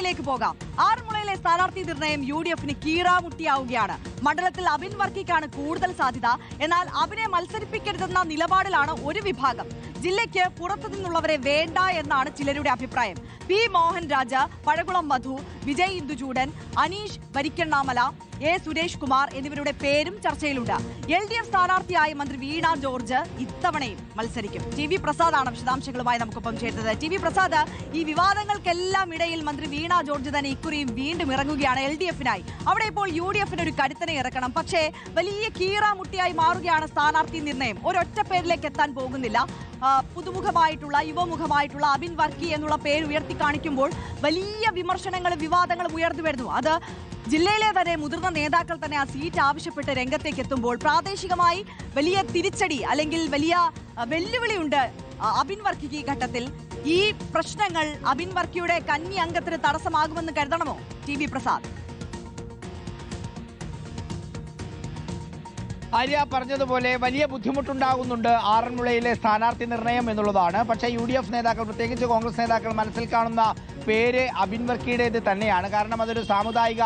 ആറന്മുളയിലേക്ക് പോകാം. ആറന്മുളയിലെ സ്ഥാനാർത്ഥി നിർണയം UDFന് കീറാമുട്ടിയാവുകയാണ്. മണ്ഡലത്തിൽ അബിൻ വർക്കിക്കാണ് കൂടുതൽ സാധ്യത. എന്നാൽ അബിനെ മത്സരിപ്പിക്കരുതെന്ന നിലപാടിലാണ് ഒരു വിഭാഗം. ജില്ലയ്ക്ക് പുറത്തു നിന്നുള്ളവരെ വേണ്ട എന്നാണ് ചിലരുടെ അഭിപ്രായം. പി മോഹൻ രാജ, പഴകുളം മധു, വിജയ് ഇന്ദുചൂടൻ, അനീഷ് വരിക്കണ്ണാമല, എ സുരേഷ് കുമാർ എന്നിവരുടെ പേരും ചർച്ചയിലുണ്ട്. LDF സ്ഥാനാർത്ഥിയായ മന്ത്രി വീണ ജോർജ് ഇത്തവണയും മത്സരിക്കും. TV പ്രസാദാണ് വിശദാംശങ്ങളുമായി നമുക്കൊപ്പം ചേരുന്നത്. TV പ്രസാദ്, ഈ വിവാദങ്ങൾക്കെല്ലാം ഇടയിൽ മന്ത്രി വീണ ജോർജ് തന്നെ ഇക്കുറിയും വീണ്ടും ഇറങ്ങുകയാണ് LDFനായി. അവിടെ ഇപ്പോൾ UDFന് ഒരു കരുത്തനെ ഇറക്കണം. പക്ഷേ വലിയ കീറാമുട്ടിയായി മാറുകയാണ് സ്ഥാനാർത്ഥി നിർണയം. ഒരൊറ്റ പേരിലേക്ക് എത്താൻ പോകുന്നില്ല. പുതുമുഖമായിട്ടുള്ള യുവമുഖമായിട്ടുള്ള അബിൻ വർക്കി എന്നുള്ള പേര് ഉയർത്തി കാണിക്കുമ്പോൾ വലിയ വിമർശനങ്ങളും വിവാദങ്ങളും ഉയർന്നു വരുന്നു. അത് ജില്ലയിലെ തന്നെ മുതിർന്ന നേതാക്കൾ തന്നെ ആ സീറ്റ് ആവശ്യപ്പെട്ട് രംഗത്തേക്ക് എത്തുമ്പോൾ പ്രാദേശികമായി വലിയ തിരിച്ചടി അല്ലെങ്കിൽ വലിയ വെല്ലുവിളിയുണ്ട് അബിൻ വർക്കിക്ക്. ഈ ഘട്ടത്തിൽ ഈ പ്രശ്നങ്ങൾ അബിൻ വർക്കിയുടെ കന്നി അംഗത്തിന് തടസ്സമാകുമെന്ന് കരുതണമോ TV പ്രസാദ്? ആര്യ പറഞ്ഞതുപോലെ വലിയ ബുദ്ധിമുട്ടുണ്ടാകുന്നുണ്ട് ആറന്മുളയിലെ സ്ഥാനാർത്ഥി നിർണയം എന്നുള്ളതാണ്. പക്ഷേ UDF നേതാക്കൾ, പ്രത്യേകിച്ച് കോൺഗ്രസ് നേതാക്കൾ മനസ്സിൽ കാണുന്ന പേര് അബിൻ വർക്കിയുടേത് തന്നെയാണ്. കാരണം അതൊരു സാമുദായിക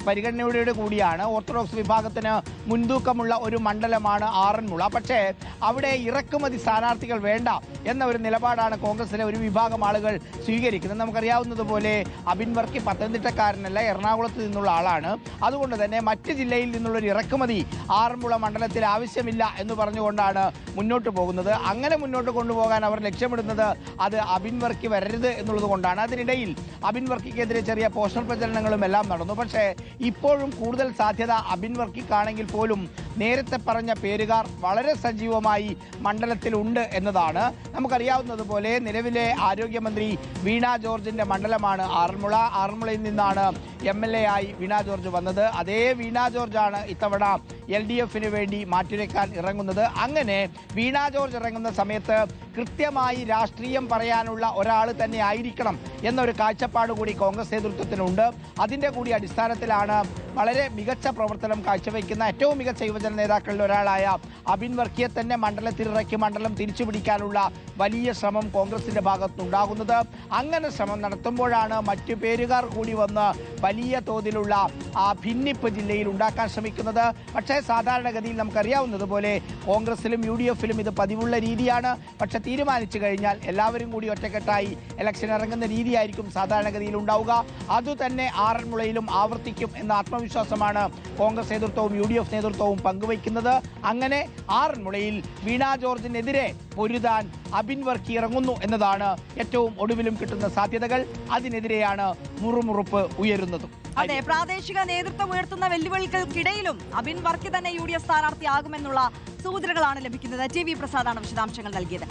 പരിഗണനയുടെ കൂടിയാണ്. ഓർത്തഡോക്സ് വിഭാഗത്തിന് മുൻതൂക്കമുള്ള ഒരു മണ്ഡലമാണ് ആറന്മുള. പക്ഷേ അവിടെ ഇറക്കുമതി സ്ഥാനാർത്ഥികൾ വേണ്ട എന്ന ഒരു നിലപാടാണ് കോൺഗ്രസിലെ ഒരു വിഭാഗം ആളുകൾ സ്വീകരിക്കുന്നത്. നമുക്കറിയാവുന്നതുപോലെ അബിൻ വർക്കി പത്തനംതിട്ടക്കാരനല്ല, എറണാകുളത്ത് നിന്നുള്ള ആളാണ്. അതുകൊണ്ട് തന്നെ മറ്റ് ജില്ലയിൽ നിന്നുള്ളൊരു ഇറക്കുമതി ആറന്മുള മണ്ഡലത്തിൽ ആവശ്യമില്ല എന്ന് പറഞ്ഞുകൊണ്ടാണ് മുന്നോട്ട് പോകുന്നത്. അങ്ങനെ മുന്നോട്ട് കൊണ്ടുപോകാൻ അവർ ലക്ഷ്യമിടുന്നത് അത് അബിൻ വർക്കി വരരുത് എന്നുള്ളത് കൊണ്ടാണ്. അതിനിടയിൽ അബിൻ വർക്കിക്കെതിരെ ചെറിയ പോസ്റ്റർ പ്രചരണങ്ങളും എല്ലാം നടന്നു. പക്ഷേ ഇപ്പോഴും കൂടുതൽ സാധ്യത അബിൻ വർക്കിക്കാണെങ്കിൽ പോലും നേരത്തെ പറഞ്ഞ പേരുകാർ വളരെ സജീവമായി മണ്ഡലത്തിലുണ്ട് എന്നതാണ്. നമുക്കറിയാവുന്നതുപോലെ നിലവിലെ ആരോഗ്യമന്ത്രി വീണ ജോർജിന്റെ മണ്ഡലമാണ് ആറന്മുള. ആറന്മുളയിൽ നിന്നാണ് MLA ആയി വീണ ജോർജ് വന്നത്. അതേ വീണ ജോർജാണ് ഇത്തവണ LDFന് വേണ്ടി മാറ്റുരയ്ക്കാൻ ഇറങ്ങുന്നത്. അങ്ങനെ വീണ ജോർജ് ഇറങ്ങുന്ന സമയത്ത് കൃത്യമായി രാഷ്ട്രീയം പറയാനുള്ള ഒരാൾ തന്നെ ആയിരിക്കണം എന്നൊരു കാഴ്ചപ്പാട് കൂടി കോൺഗ്രസ് നേതൃത്വത്തിനുണ്ട്. അതിൻ്റെ കൂടി അടിസ്ഥാനത്തിലാണ് വളരെ മികച്ച പ്രവർത്തനം കാഴ്ചവെക്കുന്ന ഏറ്റവും മികച്ച യുവജന നേതാക്കളിൽ ഒരാളായ അബിൻ വർക്കിയെ തന്നെ മണ്ഡലത്തിലിറക്കി മണ്ഡലം തിരിച്ചുപിടിക്കാനുള്ള വലിയ ശ്രമം കോൺഗ്രസിന്റെ ഭാഗത്തുണ്ടാകുന്നത്. അങ്ങനെ ശ്രമം നടത്തുമ്പോഴാണ് മറ്റു പേരുകാർ കൂടി വന്ന് വലിയ തോതിലുള്ള ഭിന്നിപ്പ് ജില്ലയിൽ ഉണ്ടാക്കാൻ ശ്രമിക്കുന്നത്. പക്ഷേ സാധാരണഗതിയിൽ നമുക്കറിയാവുന്നതുപോലെ കോൺഗ്രസിലും UDFലും ഇത് പതിവുള്ള രീതിയാണ്. പക്ഷെ തീരുമാനിച്ചു കഴിഞ്ഞാൽ എല്ലാവരും കൂടി ഒറ്റക്കെട്ടായി ഇലക്ഷൻ ഇറങ്ങുന്ന രീതിയായിരിക്കും സാധാരണഗതിയിൽ ഉണ്ടാവുക. അതുതന്നെ ആറന്മുളയിലും ആവർത്തിക്കും എന്ന ആത്മവിശ്വാസമാണ് കോൺഗ്രസ് നേതൃത്വവും UDF നേതൃത്വവും പങ്കുവയ്ക്കുന്നത്. അങ്ങനെ ആറന്മുളയിൽ വീണ ജോർജിനെതിരെ പൊരുതാൻ അബിൻ വർക്കി ഇറങ്ങുന്നു എന്നതാണ് ഏറ്റവും ഒടുവിലും കിട്ടുന്ന സാധ്യതകൾ. അതിനെതിരെയാണ് മുറുമുറുപ്പ് ഉയരുന്നതും. അതെ, പ്രാദേശിക നേതൃത്വം ഉയർത്തുന്ന വെല്ലുവിളികൾക്കിടയിലും അബിൻ വർക്കി തന്നെ UDF സ്ഥാനാർത്ഥിയാകുമെന്നുള്ള സൂചനകളാണ് ലഭിക്കുന്നത്. TV പ്രസാദാണ് വിശദാംശങ്ങൾ നൽകിയത്.